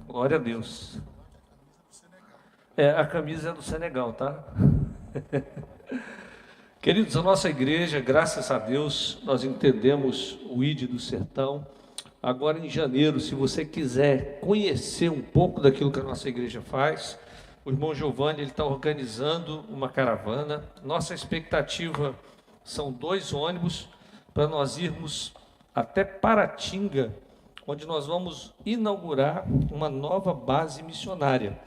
Glória a Deus. A camisa é do Senegal, tá? Queridos, a nossa igreja, graças a Deus, nós entendemos o ID do Sertão. Agora em janeiro, se você quiser conhecer um pouco daquilo que a nossa igreja faz, o irmão Giovanni está organizando uma caravana. Nossa expectativa são 2 ônibus para nós irmos até Paratinga, onde nós vamos inaugurar uma nova base missionária.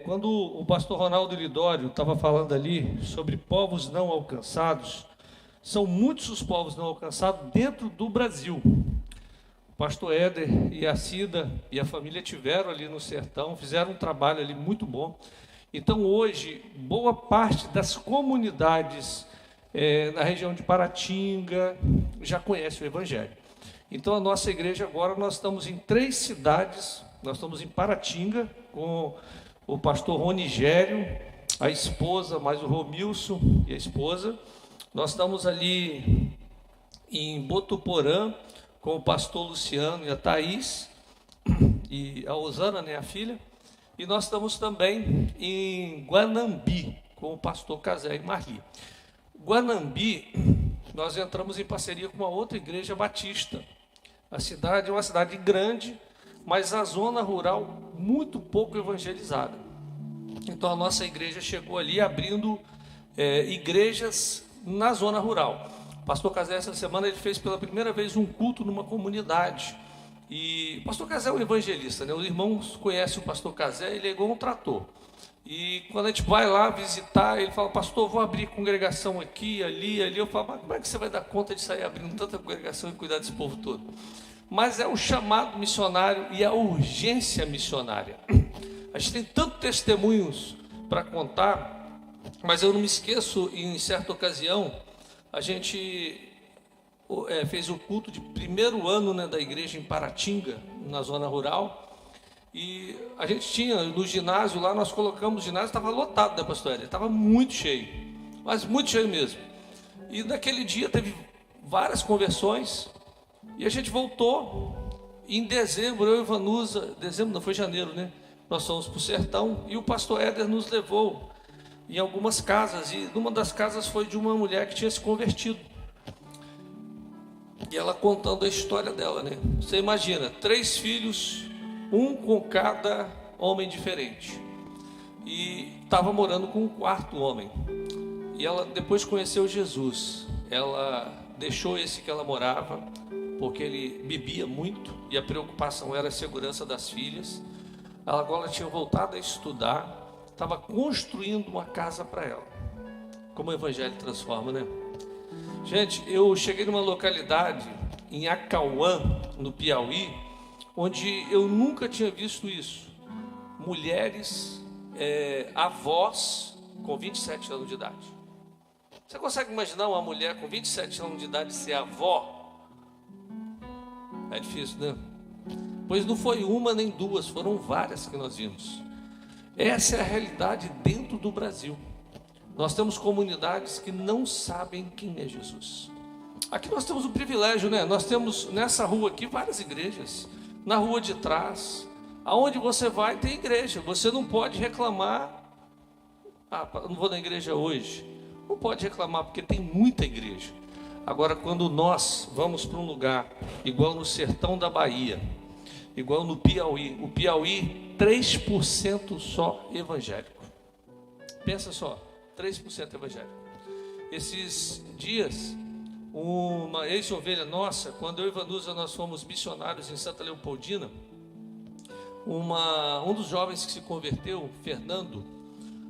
Quando o pastor Ronaldo Lidório estava falando ali sobre povos não alcançados, são muitos os povos não alcançados dentro do Brasil. O pastor Éder e a Cida e a família tiveram ali no sertão, fizeram um trabalho ali muito bom. Então hoje, boa parte das comunidades na região de Paratinga já conhece o Evangelho. Então a nossa igreja agora, nós estamos em 3 cidades. Nós estamos em Paratinga com o pastor Ronigério, a esposa, mais o Romilson e a esposa. Nós estamos ali em Botuporã com o pastor Luciano e a Thaís, e a Osana, né, a filha. E nós estamos também em Guanambi com o pastor Casé e Marli. Guanambi, nós entramos em parceria com uma outra igreja batista. A cidade é uma cidade grande, mas a zona rural muito pouco evangelizada. Então a nossa igreja chegou ali abrindo igrejas na zona rural. O pastor Casé, essa semana, ele fez pela primeira vez um culto numa comunidade. E o pastor Casé é um evangelista, né? Os irmãos conhecem o pastor Casé, ele é igual um trator. E quando a gente vai lá visitar, ele fala: pastor, vou abrir congregação aqui, ali, ali. Eu falo: mas como é que você vai dar conta de sair abrindo tanta congregação e cuidar desse povo todo? Mas é o chamado missionário e a urgência missionária. A gente tem tantos testemunhos para contar, mas eu não me esqueço, em certa ocasião, a gente fez o culto de primeiro ano, né, da igreja em Paratinga, na zona rural, e a gente tinha no ginásio lá, nós colocamos o ginásio, estava lotado, né, pastor Hélio? Estava muito cheio, mas muito cheio mesmo. E naquele dia teve várias conversões, e a gente voltou. Em dezembro, eu e Vanusa, dezembro não, foi janeiro, né? Nós fomos para o sertão, e o pastor Éder nos levou em algumas casas, e numa das casas foi de uma mulher que tinha se convertido. E ela contando a história dela, né? Você imagina, 3 filhos, um com cada homem diferente. E estava morando com um 4º homem. E ela depois conheceu Jesus. Ela deixou esse que ela morava, porque ele bebia muito, e a preocupação era a segurança das filhas. Ela agora tinha voltado a estudar, estava construindo uma casa para ela. Como o Evangelho transforma, né? Gente, eu cheguei numa localidade em Acauã, no Piauí, onde eu nunca tinha visto isso. Mulheres, avós com 27 anos de idade. Você consegue imaginar uma mulher com 27 anos de idade ser avó? É difícil, né? Pois não foi uma nem 2, foram várias que nós vimos. Essa é a realidade dentro do Brasil. Nós temos comunidades que não sabem quem é Jesus. Aqui nós temos o privilégio, né? Nós temos nessa rua aqui várias igrejas. Na rua de trás, aonde você vai tem igreja. Você não pode reclamar: não vou na igreja hoje. Não pode reclamar, porque tem muita igreja. Agora, quando nós vamos para um lugar igual no sertão da Bahia, igual no Piauí, o Piauí, 3% só evangélico. Pensa só, 3% evangélico. Esses dias, uma ex-ovelha nossa, quando eu e Vanusa nós fomos missionários em Santa Leopoldina, um dos jovens que se converteu,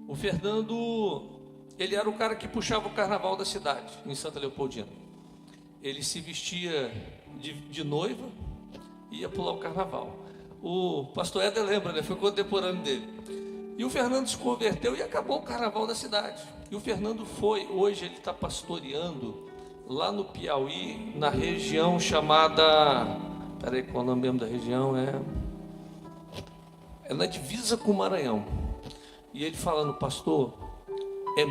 o Fernando, ele era o cara que puxava o carnaval da cidade, em Santa Leopoldina. Ele se vestia de noiva e ia pular o carnaval. O pastor Éder lembra, né? Foi contemporâneo dele. E o Fernando se converteu e acabou o carnaval da cidade. E o Fernando hoje ele está pastoreando lá no Piauí, na região chamada... Peraí, qual é o nome mesmo da região? É na divisa com o Maranhão. E ele falando: pastor, é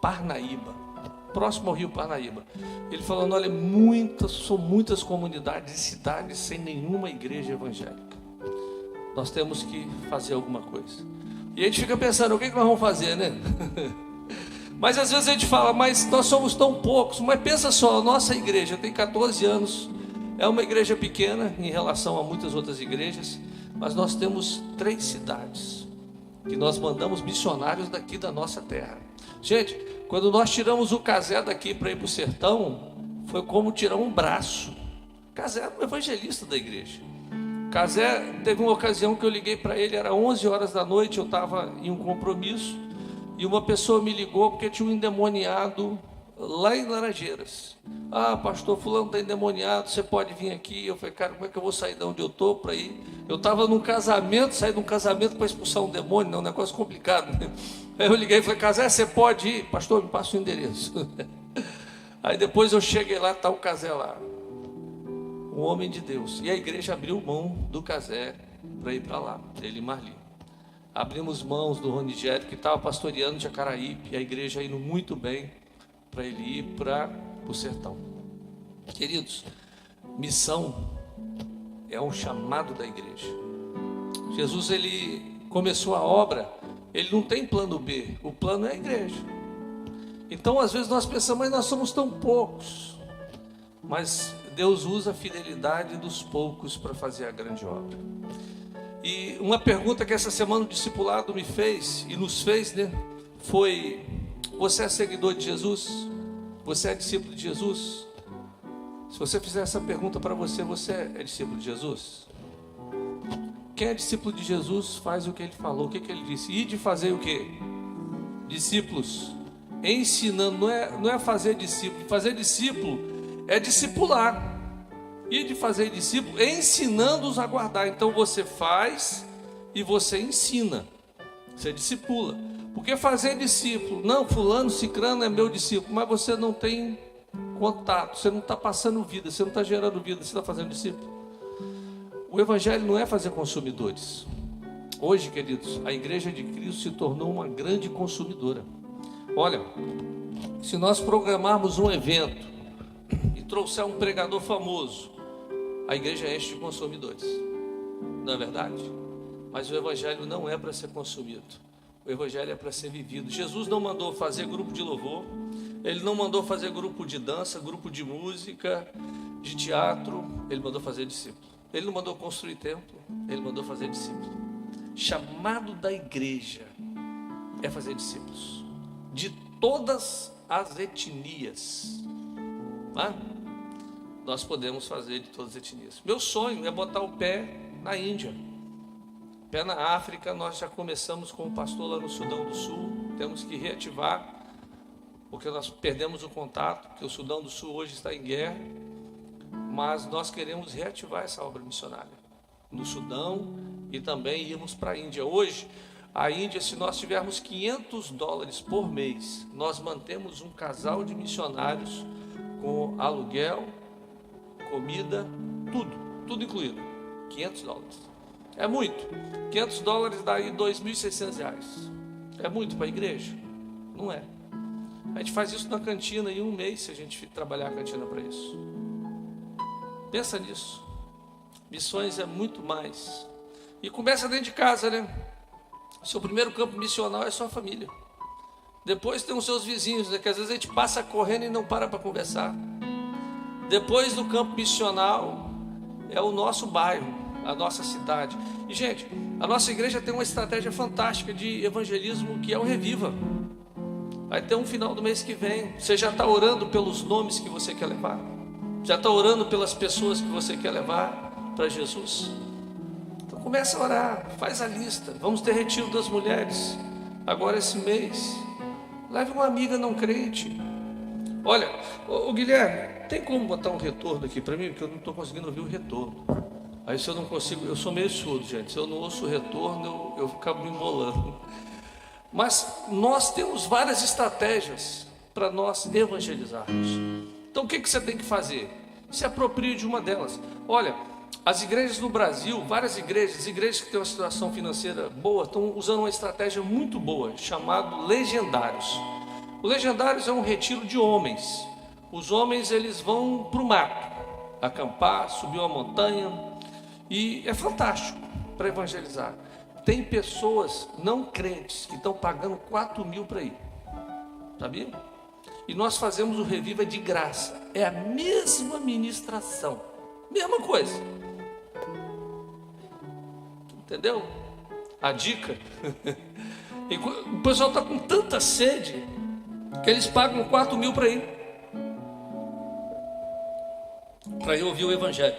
Parnaíba, próximo ao rio Parnaíba. Ele falando: olha, são muitas comunidades e cidades sem nenhuma igreja evangélica. nós temos que fazer alguma coisa. E a gente fica pensando, o que nós vamos fazer, né? Mas às vezes a gente fala, mas nós somos tão poucos. Mas pensa só, a nossa igreja tem 14 anos, é uma igreja pequena em relação a muitas outras igrejas, mas nós temos 3 cidades que nós mandamos missionários daqui da nossa terra. Gente, quando nós tiramos o Casé daqui para ir para o sertão, foi como tirar um braço. Casé era um evangelista da igreja. Casé, teve uma ocasião que eu liguei para ele, era 11 horas da noite, eu estava em um compromisso, e uma pessoa me ligou porque tinha um endemoniado lá em Laranjeiras. Ah, pastor, fulano está endemoniado, você pode vir aqui? Eu falei, cara, como é que eu vou sair de onde eu estou para ir? Eu estava num casamento, saí de um casamento para expulsar um demônio, é um negócio complicado, né? Aí eu liguei e falei, Casé, você pode ir? Pastor, me passa o endereço. Aí depois eu cheguei lá, está o Casé lá, um homem de Deus. E a igreja abriu mão do Casé para ir para lá, ele e Marli. Abrimos mãos do Ronigério, que estava pastoreando Jacaraípe, a igreja indo muito bem para ele ir para o sertão. Queridos, missão é um chamado da igreja. Jesus, ele começou a obra, ele não tem plano B, o plano é a igreja. Então às vezes nós pensamos, mas nós somos tão poucos. Mas Deus usa a fidelidade dos poucos para fazer a grande obra. E uma pergunta que essa semana o discipulado me fez, e nos fez, né? Foi, você é seguidor de Jesus? Você é discípulo de Jesus? Se você fizer essa pergunta para você, você é discípulo de Jesus? Quem é discípulo de Jesus faz o que ele falou. O que ele disse? E de fazer o quê? Discípulos. Ensinando, não é fazer discípulo. Fazer discípulo é discipular. E de fazer discípulo, ensinando-os a guardar. Então você faz e você ensina. Você discipula. Porque fazer discípulo, não, fulano, cicrano é meu discípulo, mas você não tem contato, você não está passando vida, você não está gerando vida, você está fazendo discípulo. O evangelho não é fazer consumidores. Hoje, queridos, a igreja de Cristo se tornou uma grande consumidora. Olha, se nós programarmos um evento e trouxer um pregador famoso, a igreja enche de consumidores, não é verdade? Mas o evangelho não é para ser consumido, o evangelho é para ser vivido. Jesus não mandou fazer grupo de louvor, ele não mandou fazer grupo de dança, grupo de música, de teatro, ele mandou fazer discípulo. Ele não mandou construir templo, ele mandou fazer discípulo. Chamado da igreja é fazer discípulos de todas as etnias, não é? Nós podemos fazer de todas as etnias. Meu sonho é botar o pé na Índia, pé na África. Nós já começamos com o pastor lá no Sudão do Sul. Temos que reativar, porque nós perdemos o contato, porque o Sudão do Sul hoje está em guerra. Mas nós queremos reativar essa obra missionária no Sudão e também irmos para a Índia. Hoje, a Índia, se nós tivermos $500 por mês, nós mantemos um casal de missionários com aluguel, comida, tudo incluído. $500 é muito. $500 dá aí R$2.600. É muito para a igreja? Não é. A gente faz isso na cantina em um mês, se a gente trabalhar a cantina para isso. Pensa nisso. Missões é muito mais. E começa dentro de casa, né? Seu primeiro campo missional é sua família. Depois tem os seus vizinhos, né? Que às vezes a gente passa correndo e não para conversar. Depois do campo missional é o nosso bairro, a nossa cidade. E gente, a nossa igreja tem uma estratégia fantástica de evangelismo, que é o Reviva. Vai ter um final do mês que vem. Você já está orando pelos nomes que você quer levar? Já está orando pelas pessoas que você quer levar para Jesus? Então começa a orar, faz a lista. Vamos ter retiro das mulheres agora esse mês. Leve uma amiga não crente. Olha, o Guilherme, tem como botar um retorno aqui para mim? Porque eu não estou conseguindo ouvir o retorno. Aí se eu não consigo, eu sou meio surdo, gente. Se eu não ouço o retorno, eu acabo me embolando. Mas nós temos várias estratégias para nós evangelizarmos. Então o que você tem que fazer? Se aproprie de uma delas. Olha, as igrejas no Brasil, várias igrejas que têm uma situação financeira boa, estão usando uma estratégia muito boa, chamado Legendários. O Legendários é um retiro de homens. Os homens, eles vão para o mato, acampar, subir uma montanha, e é fantástico. para evangelizar. Tem pessoas não crentes que estão pagando 4 mil para ir, sabia? E nós fazemos o Reviva de graça. É a mesma ministração, mesma coisa. Entendeu? A dica. O pessoal está com tanta sede que eles pagam 4 mil para ir ouvir o evangelho.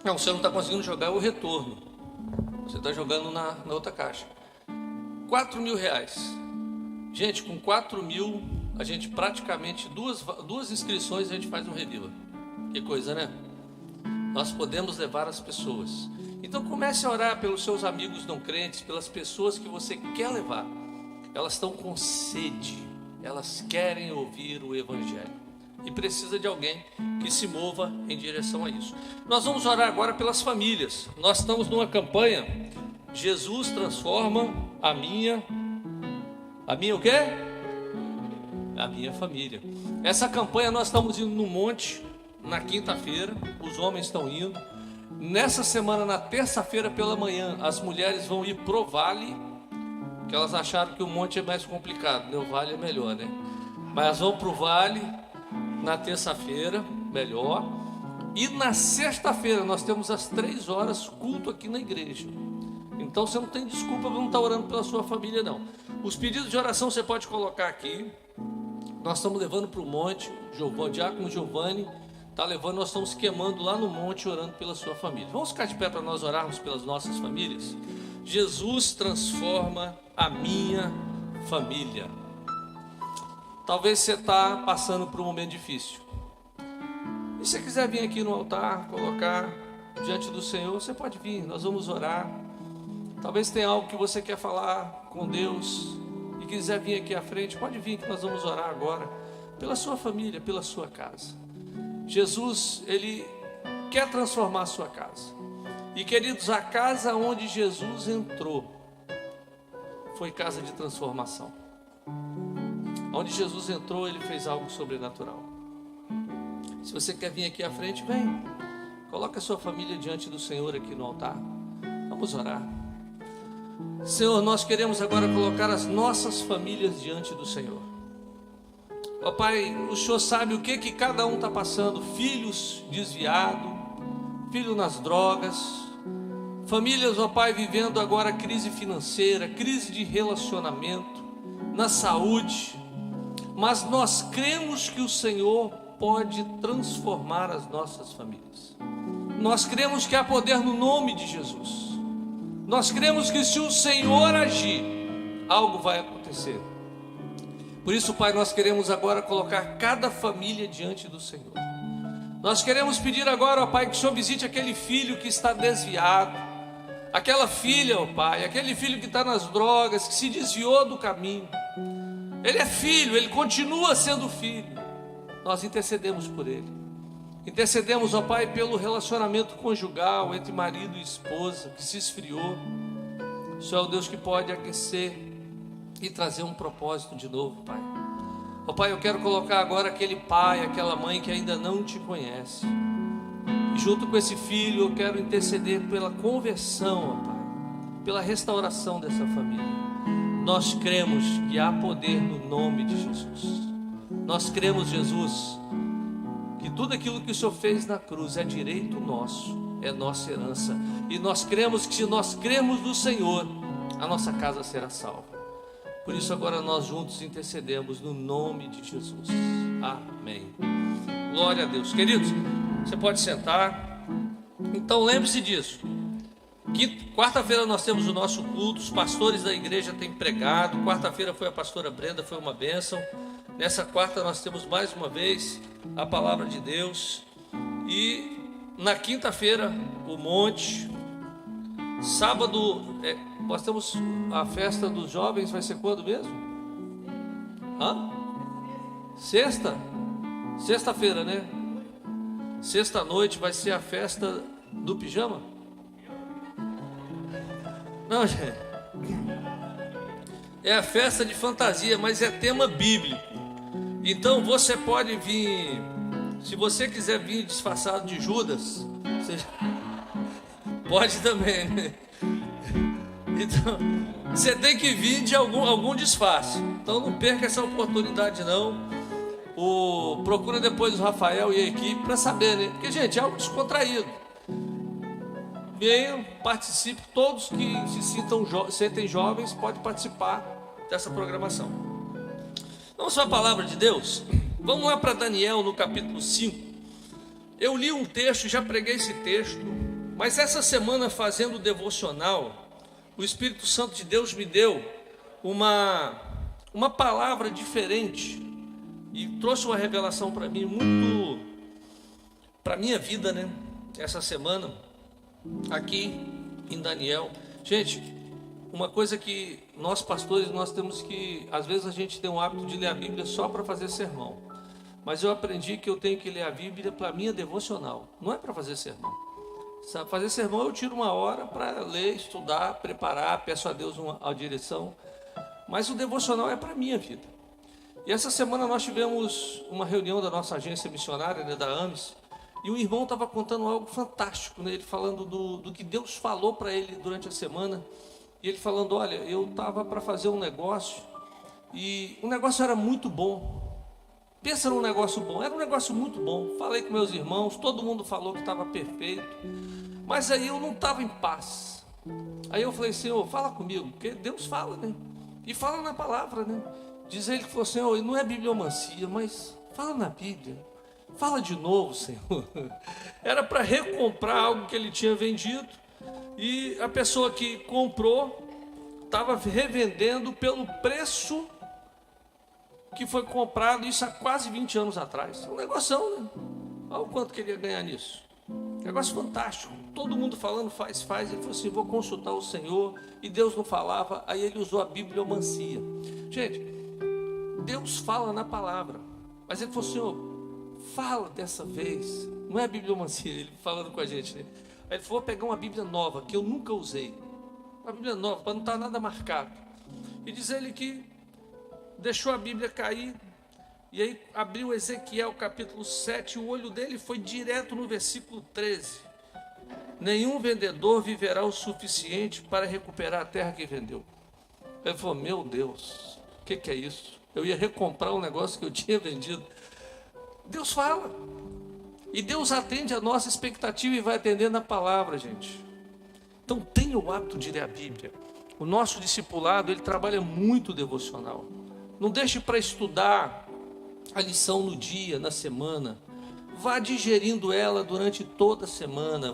Não, você não está conseguindo jogar o retorno. Você está jogando na outra caixa. 4 mil reais. Gente, com 4 mil, a gente praticamente, duas inscrições, a gente faz um Reviva. Que coisa, né? Nós podemos levar as pessoas. Então comece a orar pelos seus amigos não crentes, pelas pessoas que você quer levar. Elas estão com sede, elas querem ouvir o evangelho. E precisa de alguém que se mova em direção a isso. Nós vamos orar agora pelas famílias. Nós estamos numa campanha, Jesus transforma a minha o quê? A minha família. Essa campanha nós estamos indo no monte, na quinta-feira, os homens estão indo. Nessa semana, na terça-feira pela manhã, as mulheres vão ir pro vale, que elas acharam que o monte é mais complicado, né? O vale é melhor, né? Mas elas vão pro vale na terça-feira, melhor. E na sexta-feira nós temos às 3 horas culto aqui na igreja. Então você não tem desculpa para não estar orando pela sua família, não. Os pedidos de oração você pode colocar aqui. Nós estamos levando para o monte, o diácono Giovanni está levando, nós estamos queimando lá no monte, orando pela sua família. Vamos ficar de pé para nós orarmos pelas nossas famílias? Jesus transforma a minha família. Talvez você está passando por um momento difícil. E se você quiser vir aqui no altar, colocar diante do Senhor, você pode vir, nós vamos orar. Talvez tenha algo que você quer falar com Deus e quiser vir aqui à frente, pode vir que nós vamos orar agora pela sua família, pela sua casa. Jesus, Ele quer transformar a sua casa. E queridos, a casa onde Jesus entrou foi casa de transformação. Onde Jesus entrou, Ele fez algo sobrenatural. Se você quer vir aqui à frente, vem. Coloca a sua família diante do Senhor aqui no altar. Vamos orar. Senhor, nós queremos agora colocar as nossas famílias diante do Senhor. Ó Pai, o Senhor sabe o que cada um está passando. Filhos desviados, filho nas drogas, famílias, ó Pai, vivendo agora crise financeira, crise de relacionamento, na saúde. Mas nós cremos que o Senhor pode transformar as nossas famílias. Nós cremos que há poder no nome de Jesus. Nós cremos que se o Senhor agir, algo vai acontecer. Por isso, Pai, nós queremos agora colocar cada família diante do Senhor. Nós queremos pedir agora, ó Pai, que o Senhor visite aquele filho que está desviado, aquela filha, ó Pai, aquele filho que está nas drogas, que se desviou do caminho. Ele é filho, ele continua sendo filho. Nós intercedemos por ele. Intercedemos, ó Pai, pelo relacionamento conjugal entre marido e esposa, que se esfriou. O Senhor é o Deus que pode aquecer e trazer um propósito de novo, Pai. Ó Pai, eu quero colocar agora aquele pai, aquela mãe que ainda não te conhece. E junto com esse filho, eu quero interceder pela conversão, ó Pai, pela restauração dessa família. Nós cremos que há poder no nome de Jesus. Nós cremos, Jesus, que tudo aquilo que o Senhor fez na cruz é direito nosso, é nossa herança. E nós cremos que se nós cremos no Senhor, a nossa casa será salva. Por isso agora nós juntos intercedemos no nome de Jesus. Amém. Glória a Deus. Queridos, você pode sentar. Então lembre-se disso. Quarta-feira nós temos o nosso culto, os pastores da igreja têm pregado. Quarta-feira foi a pastora Brenda, foi uma bênção. Nessa quarta nós temos mais uma vez a palavra de Deus. E na quinta-feira o monte. Sábado nós temos a festa dos jovens, vai ser quando mesmo? Sexta-feira, né? Sexta-noite vai ser a festa do pijama? Não, gente, é a festa de fantasia, mas é tema bíblico. Então você pode vir, se você quiser vir disfarçado de Judas, você pode também, né? Então, você tem que vir de algum disfarce. Então não perca essa oportunidade não. Procura depois o Rafael e a equipe para saber, né? Porque, gente, é algo descontraído. Venham, participe. Todos que se sentem jovens podem participar dessa programação. Vamos para a palavra de Deus? Vamos lá para Daniel no capítulo 5. Eu li um texto, já preguei esse texto, mas essa semana, fazendo o devocional, o Espírito Santo de Deus me deu uma palavra diferente e trouxe uma revelação para mim, muito para a minha vida, né? Essa semana, aqui em Daniel. Gente, uma coisa que nós pastores, nós temos que, às vezes a gente tem o hábito de ler a Bíblia só para fazer sermão, mas eu aprendi que eu tenho que ler a Bíblia para a minha devocional, não é para fazer sermão. Fazer sermão eu tiro uma hora para ler, estudar, preparar, peço a Deus a direção, mas o devocional é para a minha vida. E essa semana nós tivemos uma reunião da nossa agência missionária, né, da AMES, e o irmão estava contando algo fantástico, né, ele falando do que Deus falou para ele durante a semana, e ele falando, olha, eu estava para fazer um negócio, e o negócio era muito bom. Pensa num negócio bom, era um negócio muito bom. Falei com meus irmãos, todo mundo falou que estava perfeito, mas aí eu não estava em paz. Aí eu falei, Senhor, fala comigo, porque Deus fala, né? E fala na palavra, né? Diz ele que falou, Senhor, não é bibliomancia, mas fala na Bíblia. Fala de novo, Senhor. Era para recomprar algo que ele tinha vendido, e a pessoa que comprou estava revendendo pelo preço que foi comprado, isso há quase 20 anos atrás. Um negoção, né? Olha o quanto que ele ia ganhar nisso. Negócio fantástico. Todo mundo falando, faz. Ele falou assim, vou consultar o Senhor. E Deus não falava, aí ele usou a bibliomancia. Gente, Deus fala na palavra, mas ele falou, Senhor, fala dessa vez. Não é a bibliomancia, ele falando com a gente, né? Aí ele falou, vou pegar uma Bíblia nova, que eu nunca usei. Uma Bíblia nova, para não estar nada marcado. E diz ele que deixou a Bíblia cair, e aí abriu Ezequiel capítulo 7, o olho dele foi direto no versículo 13. Nenhum vendedor viverá o suficiente para recuperar a terra que vendeu. Ele falou, meu Deus, o que é isso? Eu ia recomprar um negócio que eu tinha vendido. Deus fala, e Deus atende a nossa expectativa e vai atender na palavra, gente. Então tenha o hábito de ler a Bíblia. O nosso discipulado, ele trabalha muito devocional. Não deixe para estudar a lição no dia, na semana. Vá digerindo ela durante toda a semana.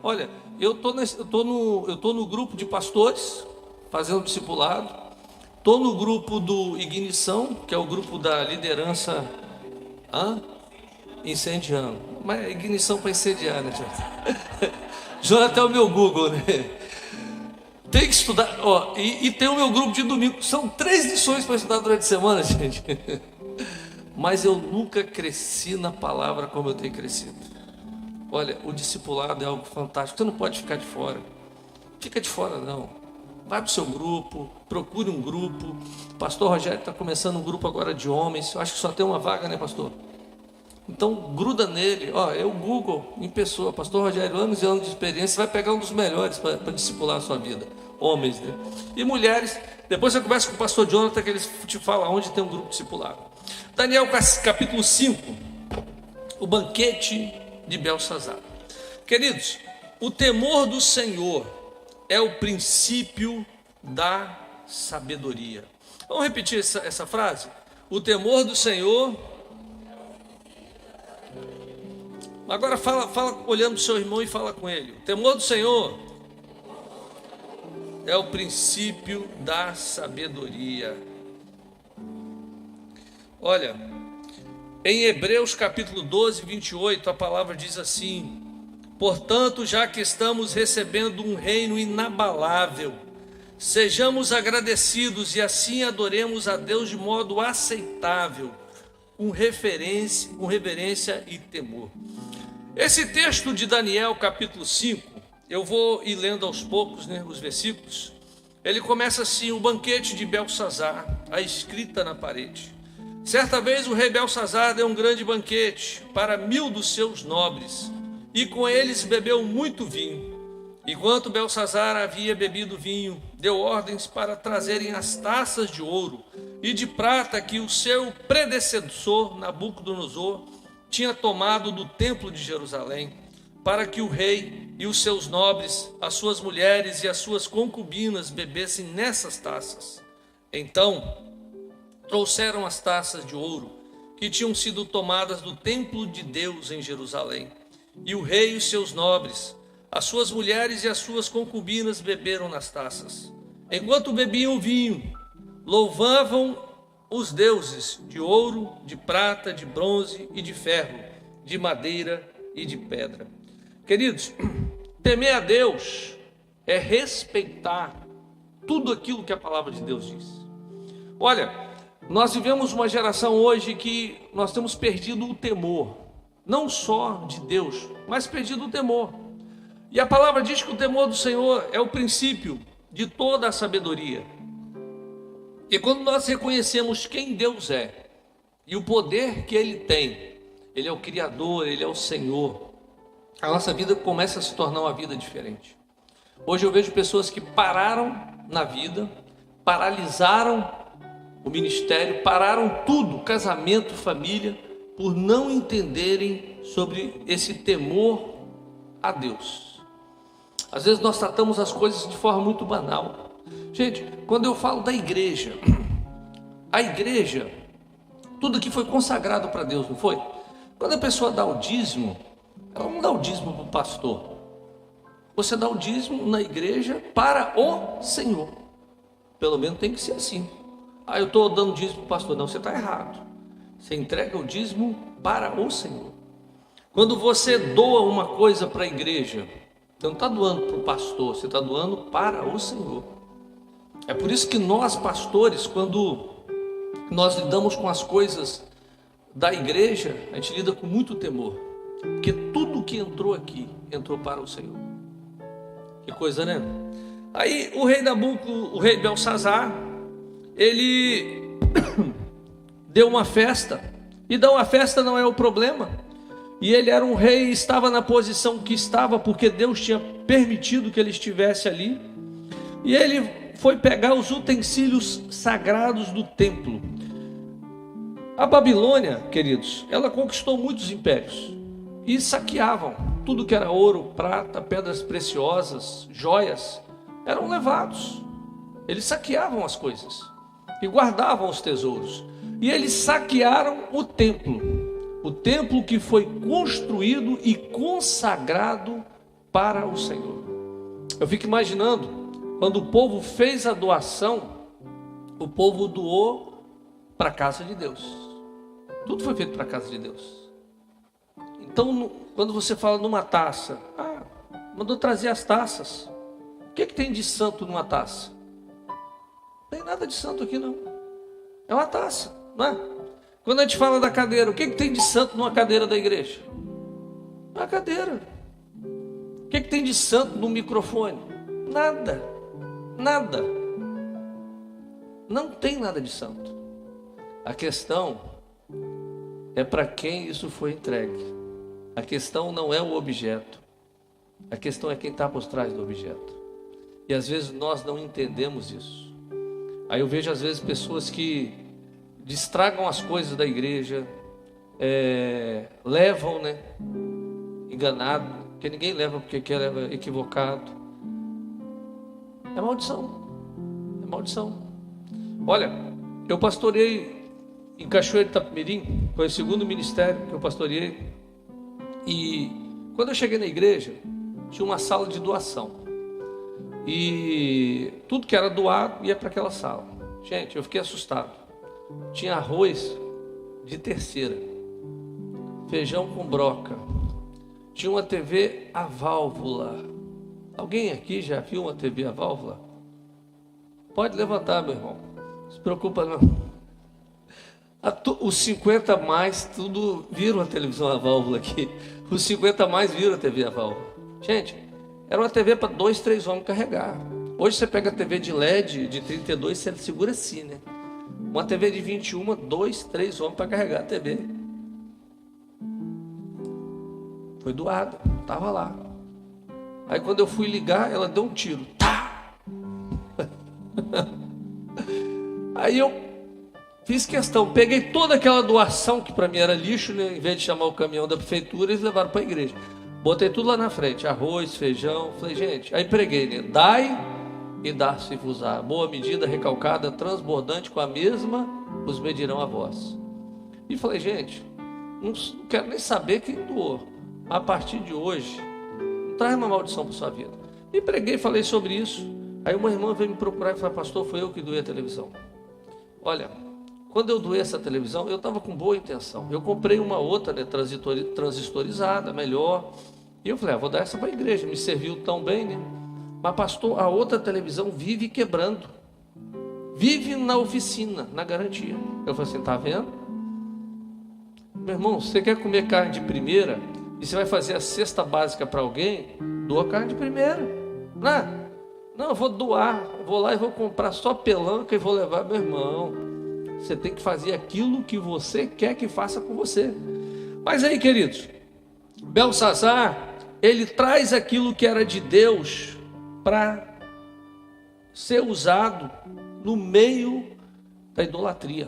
Olha, eu tô no grupo de pastores, fazendo discipulado. Estou no grupo do Ignição, que é o grupo da liderança incendiando. Mas é ignição para incendiar, né, Jonathan? Jonathan é o meu Google, né? Tem que estudar, e tem o meu grupo de domingo. São 3 lições para estudar durante a semana, gente. Mas eu nunca cresci na palavra como eu tenho crescido. Olha, o discipulado é algo fantástico. Você não pode ficar de fora. Fica de fora não. Vai para o seu grupo, procure um grupo. O pastor Rogério está começando um grupo agora de homens. Eu acho que só tem uma vaga, né, pastor? Então gruda nele. É o Google em pessoa. Pastor Rogério, anos e anos de experiência. Você vai pegar um dos melhores para discipular a sua vida. Homens, né? E mulheres. Depois você conversa com o pastor Jonathan, que ele te fala onde tem um grupo discipulado. Daniel capítulo 5. O banquete de Belsazar. Queridos, o temor do Senhor é o princípio da sabedoria. Vamos repetir essa frase? O temor do Senhor. Agora fala olhando para o seu irmão e fala com ele. O temor do Senhor é o princípio da sabedoria. Olha, em Hebreus capítulo 12, 28, a palavra diz assim: portanto, já que estamos recebendo um reino inabalável, sejamos agradecidos e assim adoremos a Deus de modo aceitável, com reverência e temor. Esse texto de Daniel capítulo 5, eu vou ir lendo aos poucos, né, os versículos. Ele começa assim: o banquete de Belsazar, a escrita na parede. Certa vez o rei Belsazar deu um grande banquete para 1000 dos seus nobres, e com eles bebeu muito vinho. Enquanto Belsazar havia bebido vinho, deu ordens para trazerem as taças de ouro e de prata que o seu predecessor, Nabucodonosor, tinha tomado do templo de Jerusalém, para que o rei e os seus nobres, as suas mulheres e as suas concubinas bebessem nessas taças. Então trouxeram as taças de ouro que tinham sido tomadas do templo de Deus em Jerusalém, e o rei e os seus nobres, as suas mulheres e as suas concubinas beberam nas taças. Enquanto bebiam o vinho, louvavam os deuses de ouro, de prata, de bronze e de ferro, de madeira e de pedra. Queridos, temer a Deus é respeitar tudo aquilo que a palavra de Deus diz. Olha, nós vivemos uma geração hoje que nós temos perdido o temor, não só de Deus, mas perdido o temor. E a palavra diz que o temor do Senhor é o princípio de toda a sabedoria. E quando nós reconhecemos quem Deus é e o poder que Ele tem, Ele é o Criador, Ele é o Senhor, a nossa vida começa a se tornar uma vida diferente. Hoje eu vejo pessoas que pararam na vida, paralisaram o ministério, pararam tudo, casamento, família, por não entenderem sobre esse temor a Deus. Às vezes nós tratamos as coisas de forma muito banal. Gente, quando eu falo da igreja, a igreja, tudo aqui foi consagrado para Deus, não foi? Quando a pessoa dá o dízimo, ela não dá o dízimo para o pastor. Você dá o dízimo na igreja para o Senhor. Pelo menos tem que ser assim. Eu estou dando dízimo para o pastor. Não, você está errado. Você entrega o dízimo para o Senhor. Quando você doa uma coisa para a igreja, você não está doando para o pastor, você está doando para o Senhor. É por isso que nós, pastores, quando nós lidamos com as coisas da igreja, a gente lida com muito temor, porque tudo que entrou aqui, entrou para o Senhor. Que coisa, né? Aí o rei Nabucodonosor, o rei Belsazar, ele deu uma festa, e dar uma festa não é o problema. E ele era um rei e estava na posição que estava, porque Deus tinha permitido que ele estivesse ali. E ele foi pegar os utensílios sagrados do templo. A Babilônia, queridos, ela conquistou muitos impérios e saqueavam tudo que era ouro, prata, pedras preciosas, joias, eram levados. Eles saqueavam as coisas e guardavam os tesouros. E eles saquearam o templo que foi construído e consagrado para o Senhor. Eu fico imaginando, quando o povo fez a doação, o povo doou para a casa de Deus. Tudo foi feito para a casa de Deus. Então, quando você fala numa taça, mandou trazer as taças. O que tem de santo numa taça? Não tem nada de santo aqui não. É uma taça, não é? Quando a gente fala da cadeira, o que tem de santo numa cadeira da igreja? Uma cadeira. O que tem de santo no microfone? Nada. Nada. Não tem nada de santo. A questão é para quem isso foi entregue. A questão não é o objeto. A questão é quem está por trás do objeto. E às vezes nós não entendemos isso. Aí eu vejo às vezes pessoas que estragam as coisas da igreja, levam, enganado, porque ninguém leva porque quer, leva equivocado. É maldição. É maldição. Olha, eu pastoreei em Cachoeiro de Itapemirim, foi o segundo ministério que eu pastoreei. E quando eu cheguei na igreja, tinha uma sala de doação. E tudo que era doado ia para aquela sala. Gente, eu fiquei assustado. Tinha arroz de terceira, feijão com broca, tinha uma TV a válvula. Alguém aqui já viu uma TV a válvula? Pode levantar, meu irmão, não se preocupa não. Os 50 mais, tudo viram a televisão a válvula aqui. Os 50 mais viram a TV a válvula. Gente, era uma TV para 2, 3 homens carregar. Hoje você pega a TV de LED de 32, você segura assim, né? Uma TV de 21, 2, 3 homens para carregar a TV. Foi doado, estava lá. Aí quando eu fui ligar, ela deu um tiro. Tá! Aí eu fiz questão, peguei toda aquela doação que para mim era lixo, né? Em vez de chamar o caminhão da prefeitura, eles levaram para a igreja. Botei tudo lá na frente, arroz, feijão. Falei, gente, aí preguei, né? Dai e dar-se-vos-á. Boa medida, recalcada, transbordante, com a mesma, os medirão a vós. E falei, gente, não quero nem saber quem doou. A partir de hoje, não traz uma maldição para sua vida. E preguei, falei sobre isso. Aí uma irmã veio me procurar e falou, pastor, foi eu que doei a televisão. Olha, quando eu doei essa televisão, eu estava com boa intenção. Eu comprei uma outra, né, transistorizada, melhor. E eu falei, vou dar essa para a igreja. Me serviu tão bem, né? Mas pastor, a outra televisão vive quebrando. Vive na oficina, na garantia. Eu falei assim, tá vendo? Meu irmão, você quer comer carne de primeira e você vai fazer a cesta básica para alguém, doa carne de primeira. Não, eu vou doar. Eu vou lá e vou comprar só pelanca e vou levar. Meu irmão, você tem que fazer aquilo que você quer que faça com você. Mas aí, queridos, Belsazar, ele traz aquilo que era de Deus para ser usado no meio da idolatria.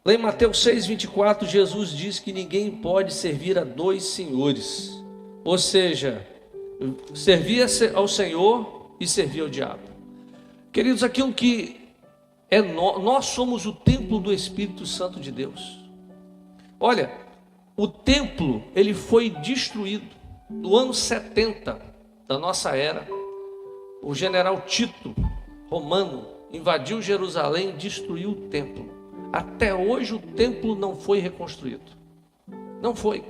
Lá em Mateus 6,24, Jesus diz que ninguém pode servir a dois senhores. Ou seja, servir ao Senhor e servir ao diabo. Queridos, aquilo que é nós somos o templo do Espírito Santo de Deus. Olha, o templo, ele foi destruído no ano 70 da nossa era. O general Tito, romano, invadiu Jerusalém e destruiu o templo. Até hoje o templo não foi reconstruído. Não foi.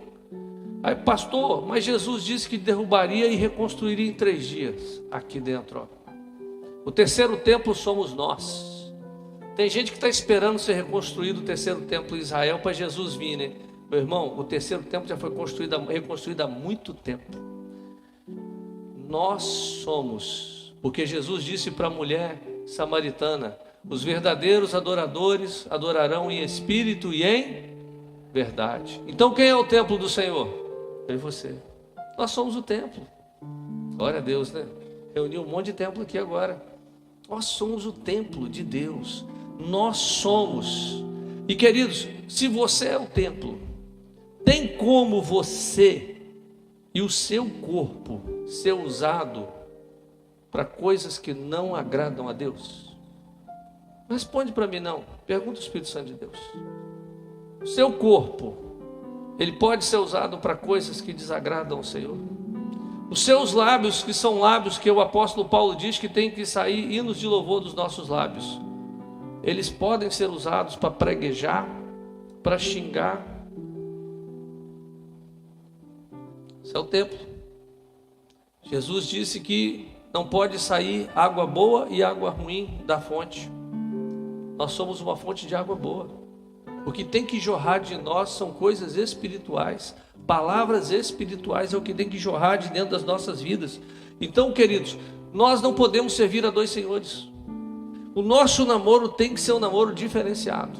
Aí, pastor, mas Jesus disse que derrubaria e reconstruiria em 3 dias. Aqui dentro, ó. O terceiro templo somos nós. Tem gente que está esperando ser reconstruído o terceiro templo em Israel para Jesus vir, né? Meu irmão, o terceiro templo já foi reconstruído há muito tempo. Nós somos, porque Jesus disse para a mulher samaritana, os verdadeiros adoradores adorarão em espírito e em verdade. Então quem é o templo do Senhor? Eu e você. Nós somos o templo. Glória a Deus, né? Reuniu um monte de templo aqui agora. Nós somos o templo de Deus. Nós somos. E queridos, se você é o templo, tem como você e o seu corpo ser usado para coisas que não agradam a Deus? Responde para mim, não. Pergunta ao Espírito Santo de Deus. O seu corpo, ele pode ser usado para coisas que desagradam ao Senhor? Os seus lábios, que são lábios que o apóstolo Paulo diz que tem que sair hinos de louvor dos nossos lábios, eles podem ser usados para preguejar, para xingar? Esse é o templo. Jesus disse que não pode sair água boa e água ruim da fonte. Nós somos uma fonte de água boa. O que tem que jorrar de nós são coisas espirituais. Palavras espirituais é o que tem que jorrar de dentro das nossas vidas. Então, queridos, nós não podemos servir a dois senhores. O nosso namoro tem que ser um namoro diferenciado.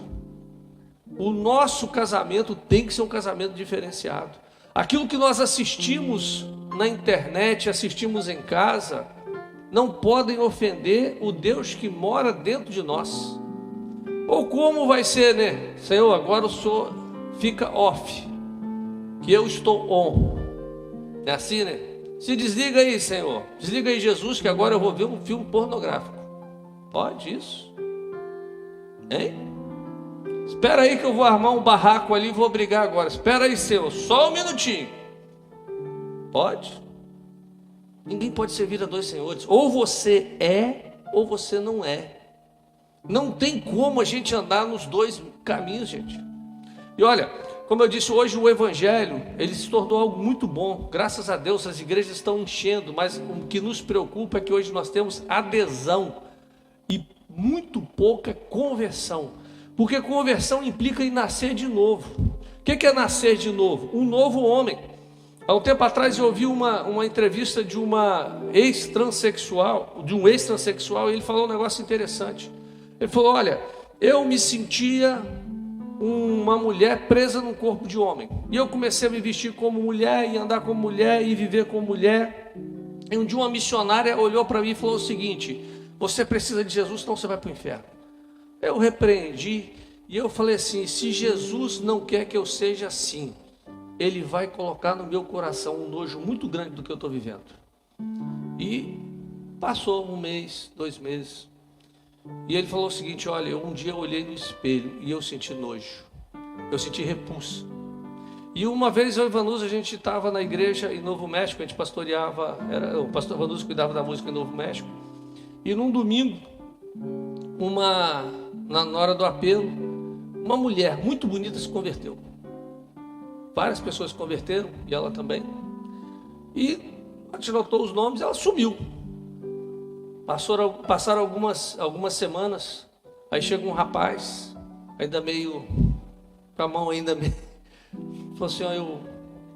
O nosso casamento tem que ser um casamento diferenciado. Aquilo que nós assistimos na internet, assistimos em casa, não podem ofender o Deus que mora dentro de nós. Ou como vai ser, né? Senhor, agora o Senhor fica off, que eu estou on. É assim, né? Se desliga aí, Senhor. Desliga aí, Jesus, que agora eu vou ver um filme pornográfico. Pode isso? Hein? Espera aí que eu vou armar um barraco ali e vou brigar agora. Espera aí, Senhor, só um minutinho. Pode? Ninguém pode servir a dois senhores. Ou você é, ou você não é. Não tem como a gente andar nos dois caminhos, gente. E olha, como eu disse, hoje o Evangelho, ele se tornou algo muito bom. Graças a Deus as igrejas estão enchendo, mas o que nos preocupa é que hoje nós temos adesão e muito pouca conversão. Porque conversão implica em nascer de novo. O que é nascer de novo? Um novo homem. Há um tempo atrás eu ouvi uma entrevista de um ex-transexual, e ele falou um negócio interessante. Ele falou, olha, eu me sentia uma mulher presa num corpo de homem. E eu comecei a me vestir como mulher, e andar como mulher, e viver como mulher. E um dia uma missionária olhou para mim e falou o seguinte: você precisa de Jesus, senão você vai para o inferno. Eu repreendi, e eu falei assim: se Jesus não quer que eu seja assim, Ele vai colocar no meu coração um nojo muito grande do que eu estou vivendo. E passou 1 mês, 2 meses, e ele falou o seguinte: olha, um dia eu olhei no espelho e eu senti nojo, eu senti repulsa. E uma vez eu e Vanusa, a gente estava na igreja em Novo México, a gente pastoreava, o pastor Vanusa cuidava da música em Novo México, e num domingo, na hora do apelo, uma mulher muito bonita se converteu. Várias pessoas se converteram, e ela também. E a gente notou os nomes, ela sumiu. Passaram algumas semanas, aí chega um rapaz, ainda meio, com a mão ainda meio, falou assim: ó, eu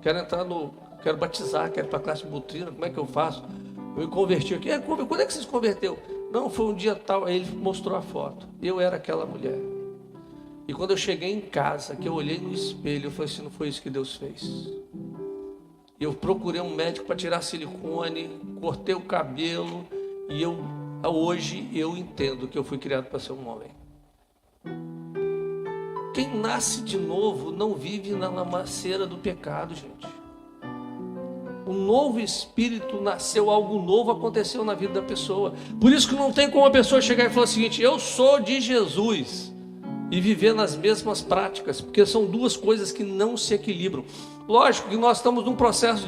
quero batizar, quero ir para a classe de doutrina, como é que eu faço? Eu me converti aqui. Quando é que você se converteu? Não, foi um dia tal. Aí ele mostrou a foto, eu era aquela mulher. E quando eu cheguei em casa, que eu olhei no espelho, eu falei assim: não foi isso que Deus fez. Eu procurei um médico para tirar silicone, cortei o cabelo, e hoje eu entendo que eu fui criado para ser um homem. Quem nasce de novo não vive na lamaceira do pecado, gente. O novo espírito nasceu, algo novo aconteceu na vida da pessoa. Por isso que não tem como a pessoa chegar e falar o seguinte: eu sou de Jesus, e viver nas mesmas práticas, porque são duas coisas que não se equilibram. Lógico que nós estamos num processo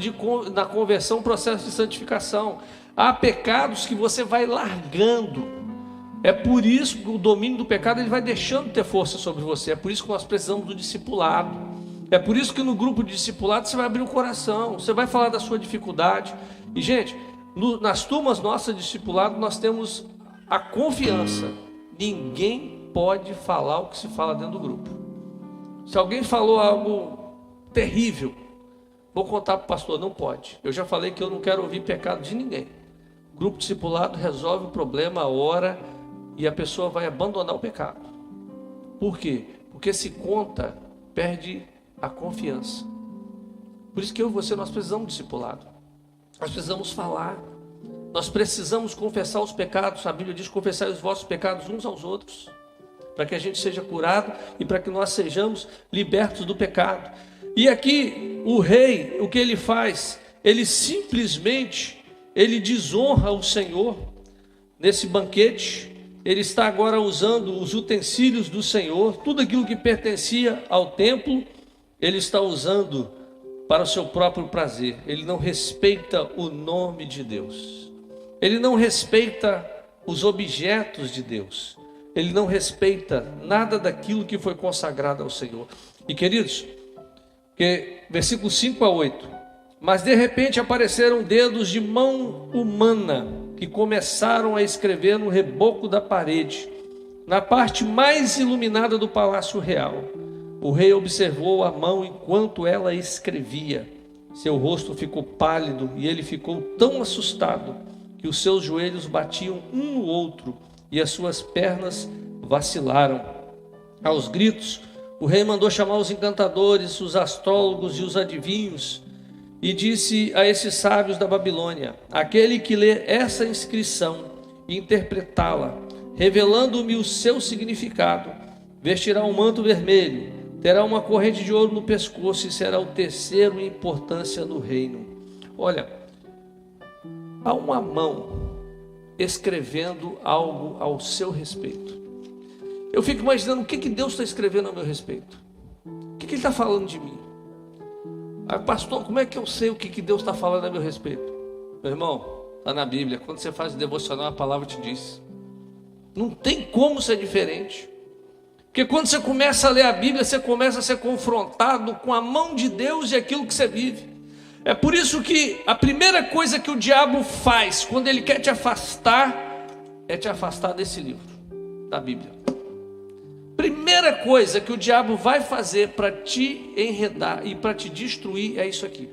na conversão, um processo de santificação. Há pecados que você vai largando. É por isso que o domínio do pecado ele vai deixando de ter força sobre você. É por isso que nós precisamos do discipulado. É por isso que no grupo de discipulado você vai abrir o coração, você vai falar da sua dificuldade. E gente, nas turmas nossas de discipulado nós temos a confiança: ninguém pode falar o que se fala dentro do grupo. Se alguém falou algo terrível, vou contar para o pastor: não pode. Eu já falei que eu não quero ouvir pecado de ninguém. O grupo discipulado resolve o problema, ora, e a pessoa vai abandonar o pecado. Por quê? Porque se conta, perde a confiança. Por isso que eu e você, nós precisamos de discipulado. Nós precisamos falar. Nós precisamos confessar os pecados. A Bíblia diz: confessai os vossos pecados uns aos outros, para que a gente seja curado e para que nós sejamos libertos do pecado. E aqui o rei, o que ele faz? Ele simplesmente desonra o Senhor nesse banquete. Ele está agora usando os utensílios do Senhor, tudo aquilo que pertencia ao templo, ele está usando para o seu próprio prazer. Ele não respeita o nome de Deus, ele não respeita os objetos de Deus, ele não respeita nada daquilo que foi consagrado ao Senhor. E queridos, versículos 5 a 8: mas de repente apareceram dedos de mão humana que começaram a escrever no reboco da parede, na parte mais iluminada do palácio real. O rei observou a mão enquanto ela escrevia. Seu rosto ficou pálido e ele ficou tão assustado que os seus joelhos batiam um no outro e as suas pernas vacilaram. Aos gritos, o rei mandou chamar os encantadores, os astrólogos e os adivinhos, e disse a esses sábios da Babilônia: aquele que lê essa inscrição e interpretá-la, revelando-me o seu significado, vestirá um manto vermelho, terá uma corrente de ouro no pescoço e será o terceiro em importância no reino. Olha, há uma mão escrevendo algo ao seu respeito. Eu fico imaginando o que Deus está escrevendo a meu respeito. O que Ele está falando de mim? Pastor, como é que eu sei o que Deus está falando a meu respeito? Meu irmão, está na Bíblia. Quando você faz o devocional, a palavra te diz. Não tem como ser diferente. Porque quando você começa a ler a Bíblia, você começa a ser confrontado com a mão de Deus e aquilo que você vive. É por isso que a primeira coisa que o diabo faz quando ele quer te afastar, é te afastar desse livro, da Bíblia. Primeira coisa que o diabo vai fazer para te enredar e para te destruir é isso aqui.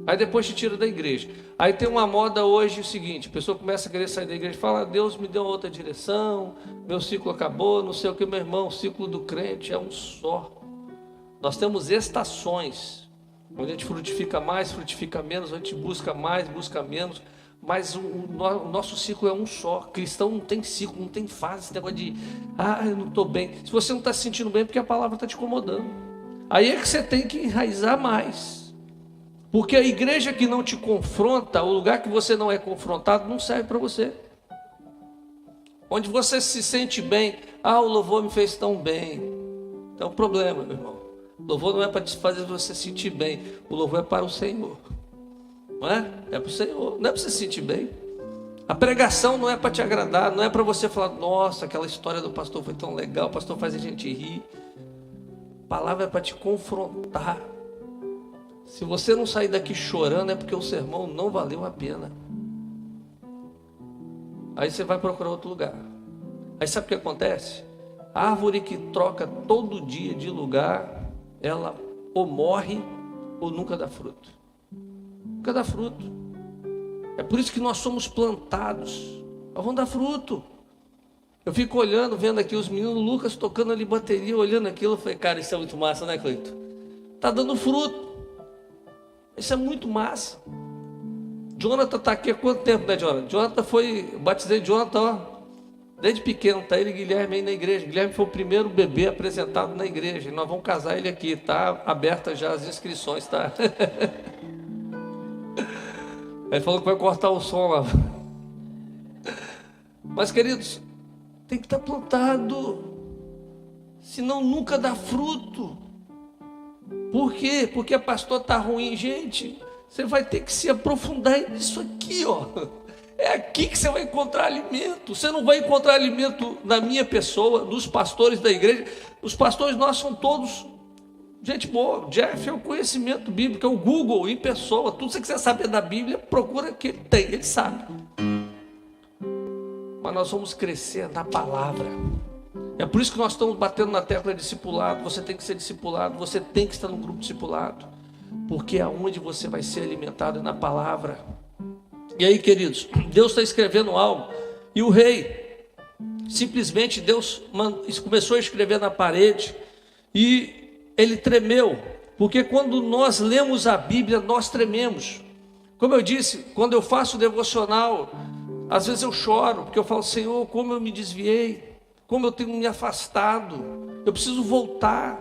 Aí depois te tira da igreja. Aí tem uma moda hoje o seguinte, a pessoa começa a querer sair da igreja e fala, Deus me deu outra direção, meu ciclo acabou, não sei o que, meu irmão, o ciclo do crente é um só. Nós temos estações, onde a gente frutifica mais, frutifica menos, onde a gente busca mais, busca menos, mas o nosso ciclo é um só. Cristão não tem ciclo, não tem fase, esse negócio de, eu não estou bem. Se você não está se sentindo bem, é porque a palavra está te incomodando. Aí é que você tem que enraizar mais. Porque a igreja que não te confronta, o lugar que você não é confrontado, não serve para você. Onde você se sente bem, o louvor me fez tão bem. É um problema, meu irmão. O louvor não é para fazer você sentir bem, o louvor é para o Senhor. Não é? É para o Senhor, não é para você se sentir bem. A pregação não é para te agradar, não é para você falar, nossa, aquela história do pastor foi tão legal, o pastor faz a gente rir. A palavra é para te confrontar. Se você não sair daqui chorando, é porque o sermão não valeu a pena. Aí você vai procurar outro lugar. Aí sabe o que acontece? A árvore que troca todo dia de lugar, ela ou morre ou nunca dá fruto. Nunca dá fruto. É por isso que nós somos plantados. Nós vamos dar fruto. Eu fico olhando, vendo aqui os meninos, Lucas tocando ali bateria, olhando aquilo, eu falei, cara, isso é muito massa, né, Cleito? Tá dando fruto. Isso é muito massa. Jonathan está aqui há quanto tempo, né, Jonathan? Jonathan eu batizei Jonathan, desde pequeno, tá ele e Guilherme aí na igreja. Guilherme foi o primeiro bebê apresentado na igreja. E nós vamos casar ele aqui, tá aberta já as inscrições, tá? Ele falou que vai cortar o som lá. Mas, queridos, tem que estar plantado, senão nunca dá fruto. Por quê? Porque a pastor está ruim. Gente, você vai ter que se aprofundar nisso aqui, ó. É aqui que você vai encontrar alimento. Você não vai encontrar alimento na minha pessoa, nos pastores da igreja. Os pastores nossos são todos gente boa. Jeff é o conhecimento bíblico, é o Google em pessoa. Tudo que você quiser saber da Bíblia, procura que ele tem, ele sabe. Mas nós vamos crescer na palavra. É por isso que nós estamos batendo na tecla de discipulado. Você tem que ser discipulado, você tem que estar no grupo discipulado, porque é onde você vai ser alimentado na palavra. E aí, queridos, Deus está escrevendo algo, e o rei, simplesmente Deus começou a escrever na parede, e ele tremeu, porque quando nós lemos a Bíblia, nós trememos. Como eu disse, quando eu faço devocional, às vezes eu choro, porque eu falo, Senhor, como eu me desviei, como eu tenho me afastado, eu preciso voltar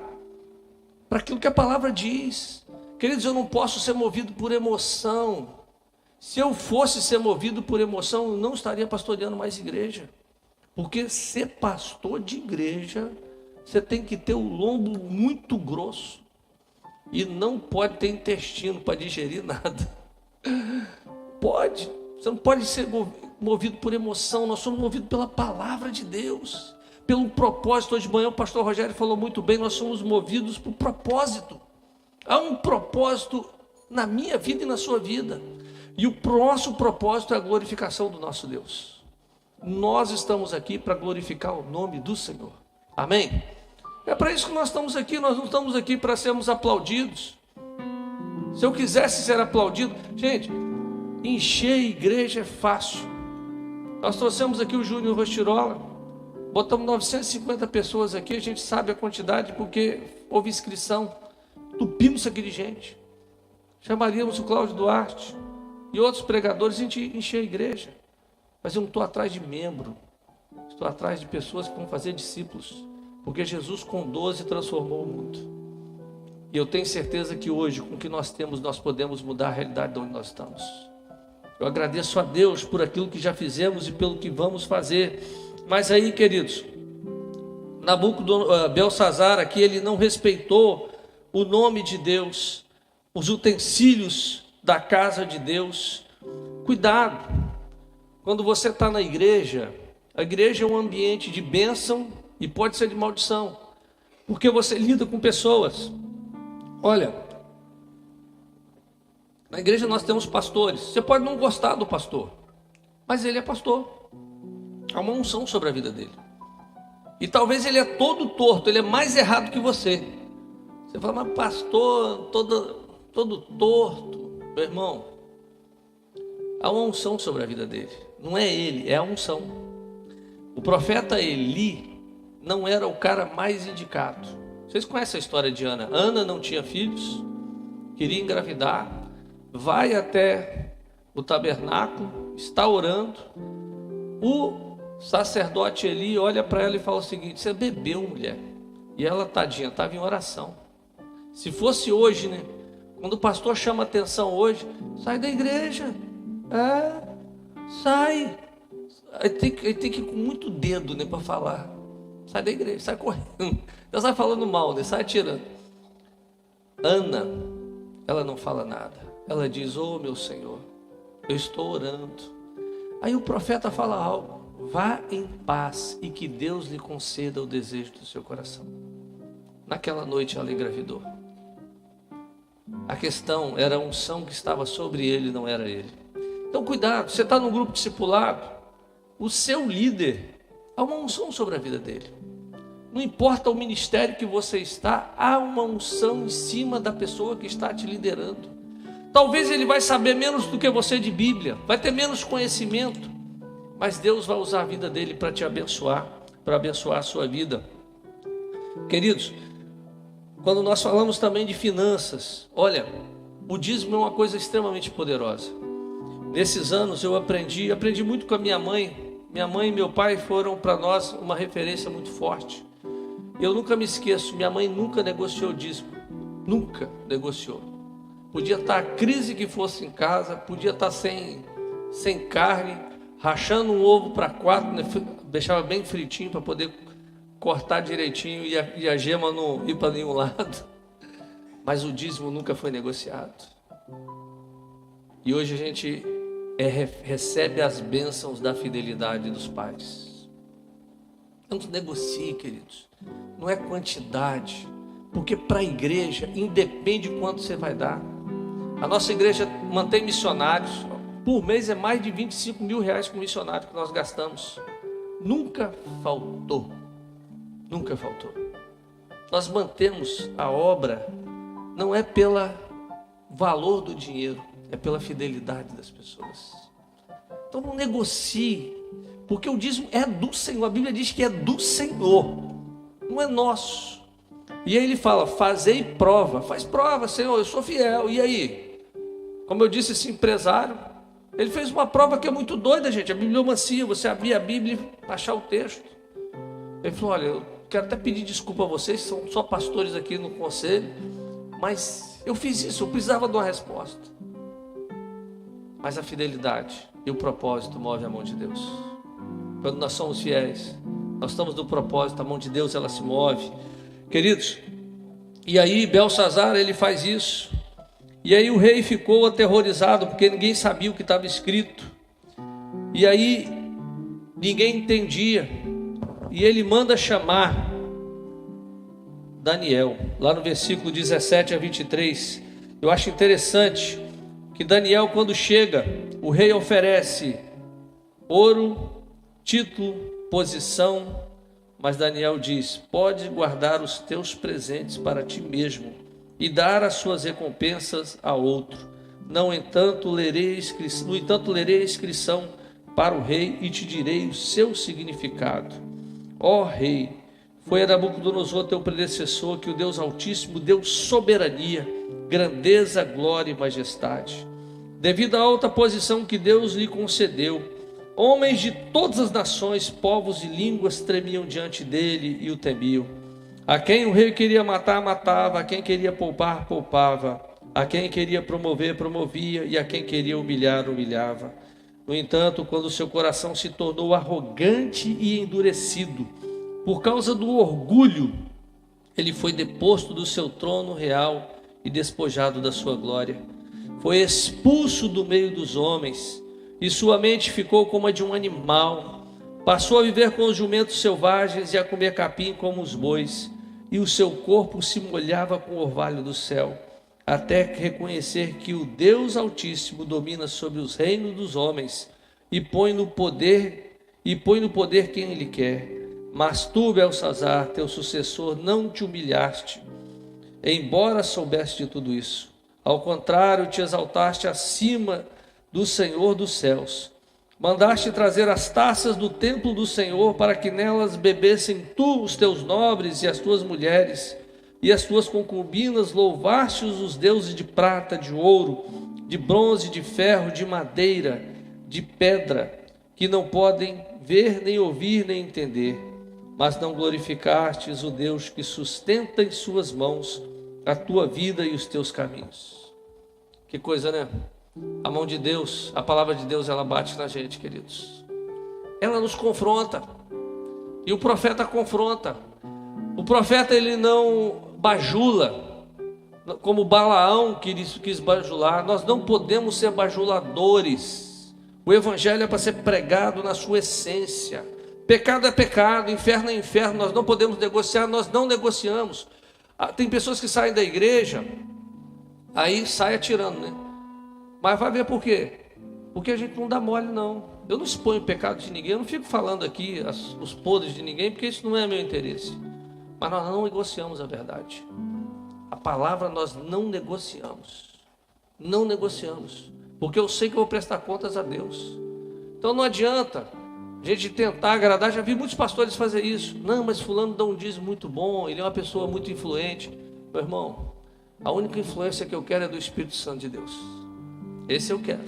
para aquilo que a palavra diz. Queridos, eu não posso ser movido por emoção. Se eu fosse ser movido por emoção, eu não estaria pastoreando mais igreja. Porque ser pastor de igreja, você tem que ter o lombo muito grosso. E não pode ter intestino para digerir nada. Pode. Você não pode ser movido por emoção. Nós somos movidos pela palavra de Deus, pelo propósito. Hoje de manhã o pastor Rogério falou muito bem, nós somos movidos por propósito. Há um propósito na minha vida e na sua vida. E o nosso propósito é a glorificação do nosso Deus. Nós estamos aqui para glorificar o nome do Senhor. Amém? É para isso que nós estamos aqui. Nós não estamos aqui para sermos aplaudidos. Se eu quisesse ser aplaudido, gente, encher a igreja é fácil. Nós trouxemos aqui o Júnior Rostirola, botamos 950 pessoas aqui, a gente sabe a quantidade porque houve inscrição, tupimos isso aqui de gente. Chamaríamos o Cláudio Duarte e outros pregadores, a gente encher a igreja. Mas eu não estou atrás de membro, estou atrás de pessoas que vão fazer discípulos, porque Jesus com 12 transformou o mundo. E eu tenho certeza que hoje, com o que nós temos, nós podemos mudar a realidade de onde nós estamos. Eu agradeço a Deus por aquilo que já fizemos e pelo que vamos fazer. Mas aí, queridos, Belsazar aqui, ele não respeitou o nome de Deus, os utensílios da casa de Deus. Cuidado, quando você está na igreja, a igreja é um ambiente de bênção e pode ser de maldição, porque você lida com pessoas. Olha, na igreja nós temos pastores. Você pode não gostar do pastor, mas ele é pastor. Há uma unção sobre a vida dele. E talvez ele é todo torto, ele é mais errado que você. Você fala, mas pastor, todo torto, Meu irmão, há uma unção sobre a vida dele. Não é ele, é a unção. O profeta Eli não era o cara mais indicado. Vocês conhecem a história de Ana? Ana não tinha filhos, queria engravidar, vai até o tabernáculo, está orando. O sacerdote Eli olha para ela e fala o seguinte: você bebeu, mulher? E ela, tadinha, estava em oração. Se fosse hoje, né? Quando o pastor chama atenção hoje, sai da igreja. Sai. Aí tem que ir com muito dedo, né, para falar. Sai da igreja, sai correndo. Ela sai falando mal, né? Sai atirando. Ana, ela não fala nada. Ela diz: oh, meu Senhor, eu estou orando. Aí o profeta fala algo: vá em paz e que Deus lhe conceda o desejo do seu coração. Naquela noite ela engravidou. A questão era a unção que estava sobre ele, não era ele. Então cuidado, você está num grupo discipulado, o seu líder, há uma unção sobre a vida dele. Não importa o ministério que você está, há uma unção em cima da pessoa que está te liderando. Talvez ele vai saber menos do que você de Bíblia, vai ter menos conhecimento, mas Deus vai usar a vida dele para te abençoar, para abençoar a sua vida. Queridos, quando nós falamos também de finanças, olha, o dízimo é uma coisa extremamente poderosa. Nesses anos eu aprendi muito com a minha mãe. Minha mãe e meu pai foram para nós uma referência muito forte. Eu nunca me esqueço, minha mãe nunca negociou dízimo, nunca negociou. Podia estar a crise que fosse em casa, podia estar sem carne, rachando um ovo para 4, né? Deixava bem fritinho para poder cortar direitinho e a gema não ir para nenhum lado. Mas o dízimo nunca foi negociado. E hoje a gente recebe as bênçãos da fidelidade dos pais. Não negocie, queridos. Não é quantidade, porque para a igreja independe quanto você vai dar. A nossa igreja mantém missionários. Por mês é mais de 25 mil reais com missionário que nós gastamos. Nunca faltou. Nunca faltou. Nós mantemos a obra, não é pelo valor do dinheiro, é pela fidelidade das pessoas. Então não negocie, porque o dízimo é do Senhor. A Bíblia diz que é do Senhor, não é nosso. E aí ele fala: fazei prova. Faz prova, Senhor, eu sou fiel. E aí? Como eu disse, esse empresário, ele fez uma prova que é muito doida, gente. A bibliomancia, você abrir a Bíblia e achar o texto. Ele falou: olha, eu quero até pedir desculpa a vocês, são só pastores aqui no conselho, mas eu fiz isso, eu precisava de uma resposta. Mas a fidelidade e o propósito move a mão de Deus. Quando nós somos fiéis, nós estamos no propósito, a mão de Deus ela se move. Queridos, e aí Belsazar ele faz isso, e aí o rei ficou aterrorizado, porque ninguém sabia o que estava escrito, e aí ninguém entendia, e ele manda chamar Daniel, lá no versículo 17 a 23, eu acho interessante, que Daniel quando chega, o rei oferece ouro, título, posição, mas Daniel diz: pode guardar os teus presentes para ti mesmo e dar as suas recompensas a outro. No entanto, lerei a inscrição para o rei e te direi o seu significado. Ó rei, foi a Nabucodonosor teu predecessor que o Deus Altíssimo deu soberania, grandeza, glória e majestade. Devido à alta posição que Deus lhe concedeu, homens de todas as nações, povos e línguas tremiam diante dele e o temiam. A quem o rei queria matar, matava, a quem queria poupar, poupava, a quem queria promover, promovia, e a quem queria humilhar, humilhava. No entanto, quando o seu coração se tornou arrogante e endurecido, por causa do orgulho, ele foi deposto do seu trono real e despojado da sua glória. Foi expulso do meio dos homens, e sua mente ficou como a de um animal. Passou a viver com os jumentos selvagens e a comer capim como os bois, e o seu corpo se molhava com o orvalho do céu, até reconhecer que o Deus Altíssimo domina sobre os reinos dos homens e põe no poder quem ele quer. Mas tu, Belsazar, teu sucessor, não te humilhaste, embora soubesse de tudo isso. Ao contrário, te exaltaste acima do Senhor dos céus. Mandaste trazer as taças do templo do Senhor, para que nelas bebessem tu, os teus nobres e as tuas mulheres, e as tuas concubinas. Louvaste os deuses de prata, de ouro, de bronze, de ferro, de madeira, de pedra, que não podem ver, nem ouvir, nem entender. Mas não glorificastes o Deus que sustenta em suas mãos a tua vida e os teus caminhos. Que coisa, né? A mão de Deus, a palavra de Deus, ela bate na gente, queridos. Ela nos confronta. E o profeta confronta. O profeta, ele não bajula, como Balaão quis bajular. Nós não podemos ser bajuladores. O evangelho é para ser pregado na sua essência. Pecado é pecado, inferno é inferno. Nós não podemos negociar, nós não negociamos. Tem pessoas que saem da igreja, aí sai atirando, né? Mas vai ver por quê? Porque a gente não dá mole, não. Eu não exponho o pecado de ninguém, eu não fico falando aqui os podres de ninguém, porque isso não é meu interesse. Mas nós não negociamos a verdade. A palavra nós não negociamos. Não negociamos. Porque eu sei que eu vou prestar contas a Deus. Então não adianta a gente tentar agradar. Já vi muitos pastores fazer isso. Não, mas fulano dá um dízimo muito bom, ele é uma pessoa muito influente. Meu irmão, a única influência que eu quero é do Espírito Santo de Deus. Esse eu quero.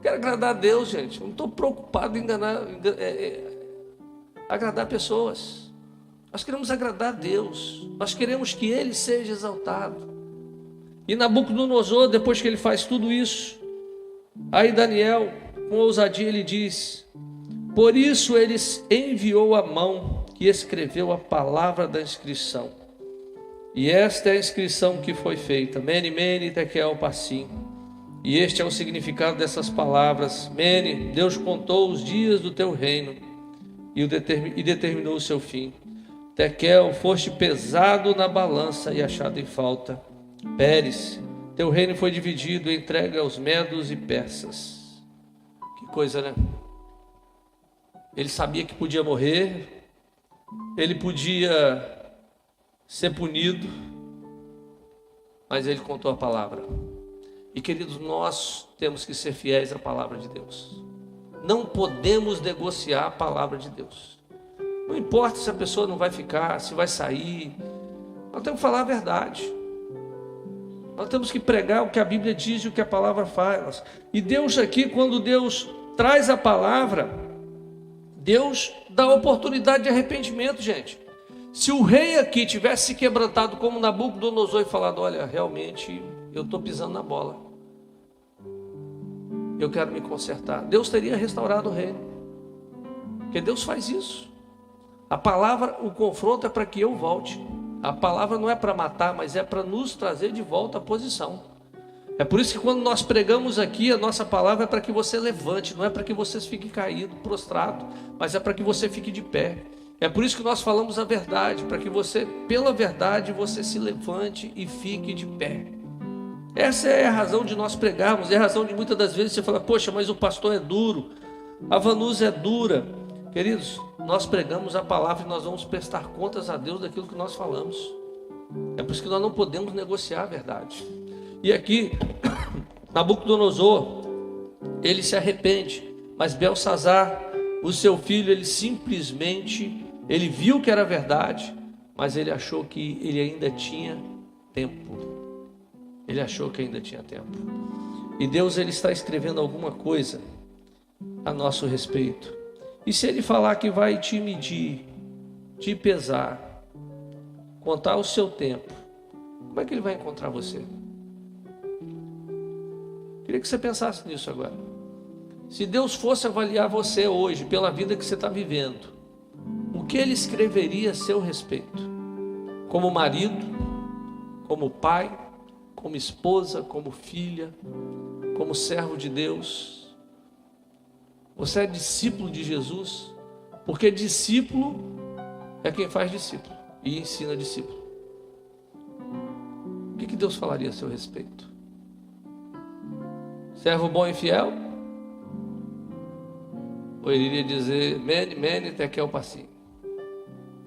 Quero agradar a Deus, gente. Eu não estou preocupado em agradar pessoas. Nós queremos agradar a Deus. Nós queremos que Ele seja exaltado. E Nabucodonosor, depois que ele faz tudo isso, aí Daniel, com ousadia, ele diz: por isso ele enviou a mão que escreveu a palavra da inscrição. E esta é a inscrição que foi feita: Mene, Mene, Tekel, Parsim. E este é o significado dessas palavras: Mene, Deus contou os dias do teu reino e determinou o seu fim. Tekel, foste pesado na balança e achado em falta. Pérez, teu reino foi dividido e entregue aos medos e persas. Que coisa, né? Ele sabia que podia morrer, ele podia ser punido, mas ele contou a palavra. E queridos, nós temos que ser fiéis à palavra de Deus. Não podemos negociar a palavra de Deus. Não importa se a pessoa não vai ficar, se vai sair. Nós temos que falar a verdade. Nós temos que pregar o que a Bíblia diz e o que a palavra faz. E Deus aqui, quando Deus traz a palavra, Deus dá oportunidade de arrependimento, gente. Se o rei aqui tivesse se quebrantado como Nabucodonosor e falado: olha, realmente eu estou pisando na bola, eu quero me consertar, Deus teria restaurado o reino. Porque Deus faz isso. A palavra, o confronto é para que eu volte. A palavra não é para matar, mas é para nos trazer de volta à posição. É por isso que quando nós pregamos aqui, a nossa palavra é para que você levante, não é para que você fique caído, prostrado, mas é para que você fique de pé. É por isso que nós falamos a verdade, para que você, pela verdade, você se levante e fique de pé. Essa é a razão de nós pregarmos, é a razão de muitas das vezes você falar: poxa, mas o pastor é duro, a Vanusa é dura. Queridos, nós pregamos a palavra e nós vamos prestar contas a Deus daquilo que nós falamos. É por isso que nós não podemos negociar a verdade. E aqui, Nabucodonosor, ele se arrepende, mas Belsazar, o seu filho, ele simplesmente, ele viu que era verdade, mas ele achou que ele ainda tinha tempo. Ele achou que ainda tinha tempo. E Deus, ele está escrevendo alguma coisa a nosso respeito. E se ele falar que vai te medir, te pesar, contar o seu tempo, como é que ele vai encontrar você? Queria que você pensasse nisso agora. Se Deus fosse avaliar você hoje pela vida que você está vivendo, o que Ele escreveria a seu respeito? Como marido, como pai, como esposa, como filha, como servo de Deus? Você é discípulo de Jesus? Porque discípulo é quem faz discípulo e ensina discípulo. O que Deus falaria a seu respeito? Servo bom e fiel? Ou ele iria dizer: Mene, Mene, Tekel, Parsim?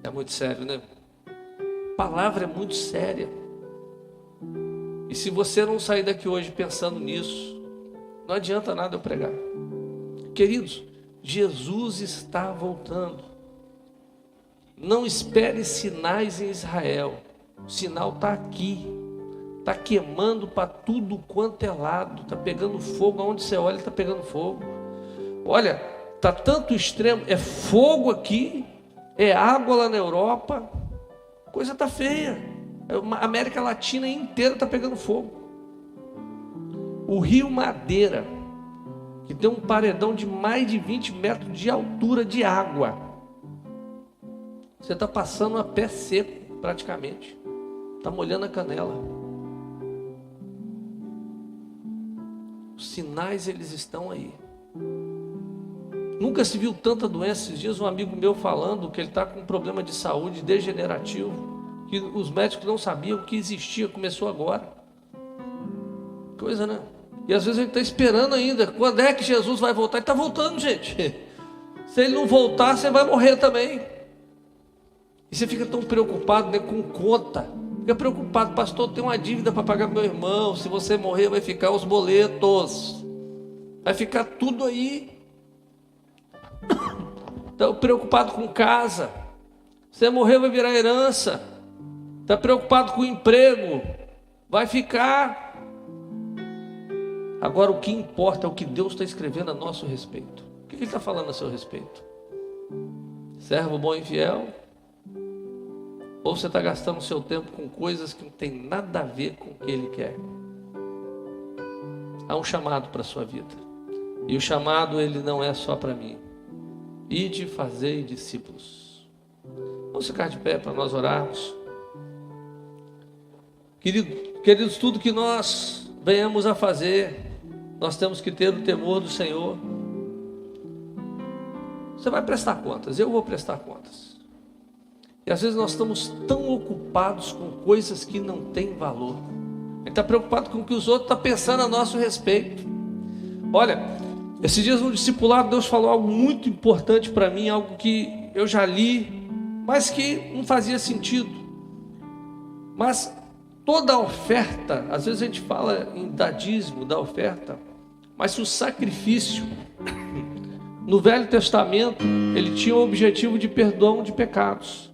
É muito sério, né? A palavra é muito séria. E se você não sair daqui hoje pensando nisso, não adianta nada eu pregar. Queridos, Jesus está voltando. Não espere sinais em Israel. O sinal está aqui. Está queimando para tudo quanto é lado. Está pegando fogo. Aonde você olha, está pegando fogo. Olha, está tanto extremo. É fogo aqui. É água lá na Europa. A coisa está feia. A América Latina inteira está pegando fogo. O Rio Madeira, que tem um paredão de mais de 20 metros de altura de água. Você está passando a pé seco, praticamente. Está molhando a canela. Os sinais, eles estão aí. Nunca se viu tanta doença. Esses dias um amigo meu falando que ele está com um problema de saúde degenerativo, que os médicos não sabiam que existia, começou agora. Coisa, né? E às vezes a gente está esperando ainda. Quando é que Jesus vai voltar? Ele está voltando, gente. Se ele não voltar, você vai morrer também. E você fica tão preocupado, né, com conta. Fica preocupado, pastor, tem uma dívida para pagar pro meu irmão. Se você morrer, vai ficar os boletos. Vai ficar tudo aí. Está preocupado com casa. Se você morrer, vai virar herança. Está preocupado com o emprego. Vai ficar. Agora o que importa é o que Deus está escrevendo a nosso respeito. O que Ele está falando a seu respeito? Servo bom e fiel? Ou você está gastando o seu tempo com coisas que não tem nada a ver com o que Ele quer? Há um chamado para a sua vida. E o chamado, ele não é só para mim. Ide fazei discípulos. Vamos ficar de pé para nós orarmos. Queridos, tudo que nós venhamos a fazer, nós temos que ter o temor do Senhor. Você vai prestar contas, eu vou prestar contas. E às vezes nós estamos tão ocupados com coisas que não têm valor. A gente está preocupado com o que os outros estão pensando a nosso respeito. Olha, esses dias no discipulado Deus falou algo muito importante para mim, algo que eu já li, mas que não fazia sentido. Mas toda a oferta, às vezes a gente fala em dar dízimo, da oferta, mas o sacrifício, no Velho Testamento, ele tinha o objetivo de perdão de pecados.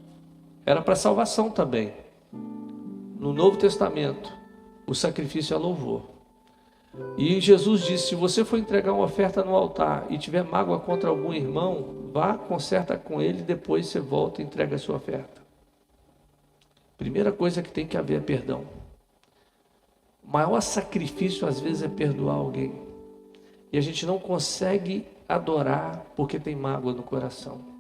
Era para salvação também. No Novo Testamento, o sacrifício é louvor. E Jesus disse, se você for entregar uma oferta no altar e tiver mágoa contra algum irmão, vá, conserta com ele, depois você volta e entrega a sua oferta. Primeira coisa que tem que haver é perdão. O maior sacrifício às vezes é perdoar alguém. E a gente não consegue adorar porque tem mágoa no coração.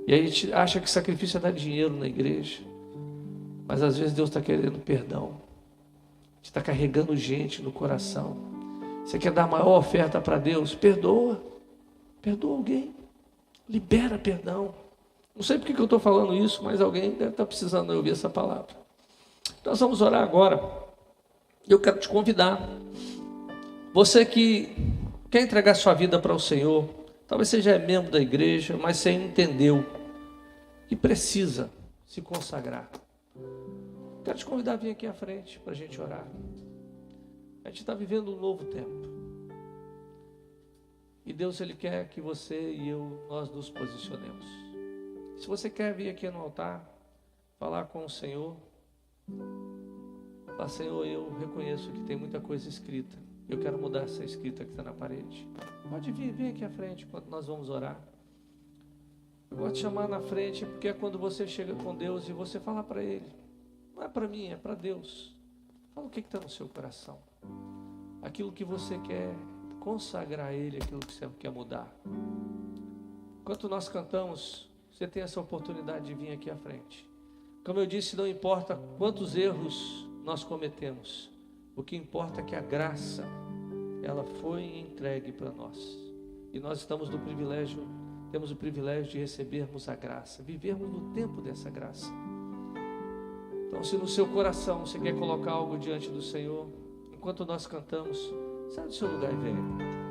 E aí a gente acha que sacrifício é dar dinheiro na igreja. Mas às vezes Deus está querendo perdão. A gente está carregando gente no coração. Você quer dar a maior oferta para Deus? Perdoa. Perdoa alguém. Libera perdão. Não sei porque que eu estou falando isso, mas alguém deve estar precisando ouvir essa palavra. Nós vamos orar agora. Eu quero te convidar. Você que quer entregar sua vida para o Senhor, talvez seja membro da igreja, mas você entendeu que precisa se consagrar. Quero te convidar a vir aqui à frente para a gente orar. A gente está vivendo um novo tempo. E Deus, Ele quer que você e eu, nós nos posicionemos. Se você quer vir aqui no altar, falar com o Senhor, falar, Senhor, eu reconheço que tem muita coisa escrita. Eu quero mudar essa escrita que está na parede. Pode vir, vem aqui à frente enquanto nós vamos orar. Eu vou te chamar na frente porque é quando você chega com Deus e você fala para Ele. Não é para mim, é para Deus. Fala o que está no seu coração. Aquilo que você quer consagrar a Ele, aquilo que você quer mudar. Enquanto nós cantamos, você tem essa oportunidade de vir aqui à frente. Como eu disse, não importa quantos erros nós cometemos. O que importa é que a graça, ela foi entregue para nós. E nós temos o privilégio de recebermos a graça, vivermos no tempo dessa graça. Então, se no seu coração você quer colocar algo diante do Senhor, enquanto nós cantamos, sai do seu lugar e venha.